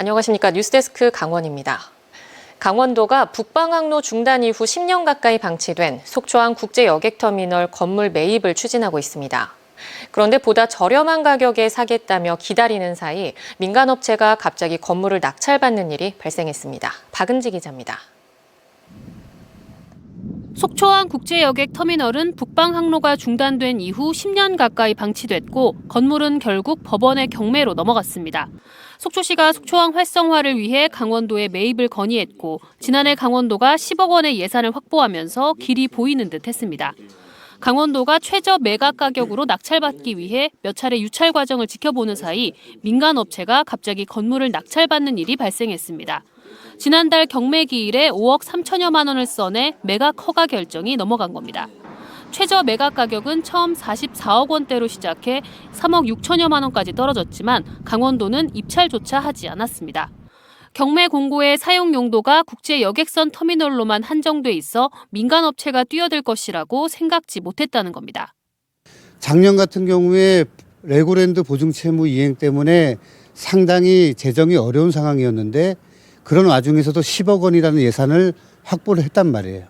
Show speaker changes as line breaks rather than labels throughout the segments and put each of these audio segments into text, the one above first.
안녕하십니까. 뉴스데스크 강원입니다. 강원도가 북방항로 중단 이후 10년 가까이 방치된 속초항 국제여객터미널 건물 매입을 추진하고 있습니다. 그런데 보다 저렴한 가격에 사겠다며 기다리는 사이 민간업체가 갑자기 건물을 낙찰받는 일이 발생했습니다. 박은지 기자입니다.
속초항 국제여객터미널은 북방항로가 중단된 이후 10년 가까이 방치됐고 건물은 결국 법원의 경매로 넘어갔습니다. 속초시가 속초항 활성화를 위해 강원도에 매입을 건의했고 지난해 강원도가 10억 원의 예산을 확보하면서 길이 보이는 듯 했습니다. 강원도가 최저 매각 가격으로 낙찰받기 위해 몇 차례 유찰 과정을 지켜보는 사이 민간업체가 갑자기 건물을 낙찰받는 일이 발생했습니다. 지난달 경매 기일에 5억 3천여만 원을 써내 매각 허가 결정이 넘어간 겁니다. 최저 매각 가격은 처음 44억 원대로 시작해 3억 6천여만 원까지 떨어졌지만 강원도는 입찰조차 하지 않았습니다. 경매 공고의 사용 용도가 국제 여객선 터미널로만 한정돼 있어 민간업체가 뛰어들 것이라고 생각지 못했다는 겁니다.
작년 같은 경우에 레고랜드 보증 채무 이행 때문에 상당히 재정이 어려운 상황이었는데 그런 와중에서도 10억 원이라는 예산을 확보를 했단 말이에요.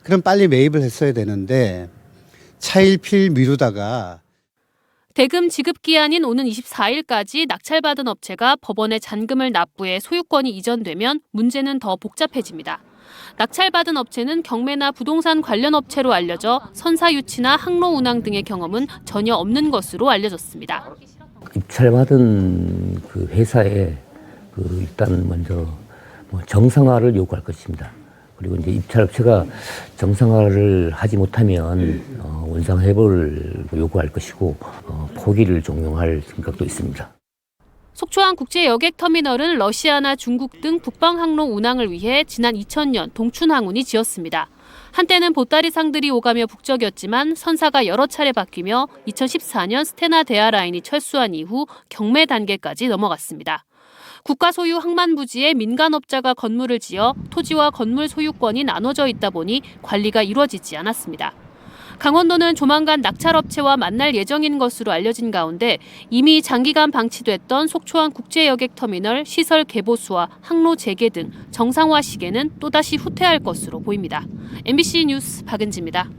그럼 빨리 매입을 했어야 되는데 차일피일 미루다가
대금 지급 기한인 오는 24일까지 낙찰받은 업체가 법원에 잔금을 납부해 소유권이 이전되면 문제는 더 복잡해집니다. 낙찰받은 업체는 경매나 부동산 관련 업체로 알려져 선사 유치나 항로 운항 등의 경험은 전혀 없는 것으로 알려졌습니다.
입찰받은 그 회사에 일단 먼저 정상화를 요구할 것입니다. 그리고 이제 입찰업체가 정상화를 하지 못하면 원상 회복을 요구할 것이고 포기를 종용할 생각도 있습니다.
속초항 국제여객터미널은 러시아나 중국 등 북방항로 운항을 위해 지난 2000년 동춘항운이 지었습니다. 한때는 보따리상들이 오가며 북적였지만 선사가 여러 차례 바뀌며 2014년 스테나 대하라인이 철수한 이후 경매 단계까지 넘어갔습니다. 국가 소유 항만부지에 민간업자가 건물을 지어 토지와 건물 소유권이 나눠져 있다 보니 관리가 이루어지지 않았습니다. 강원도는 조만간 낙찰업체와 만날 예정인 것으로 알려진 가운데 이미 장기간 방치됐던 속초항 국제여객터미널 시설 개보수와 항로 재개 등 정상화 시기에는 또다시 후퇴할 것으로 보입니다. MBC 뉴스 박은지입니다.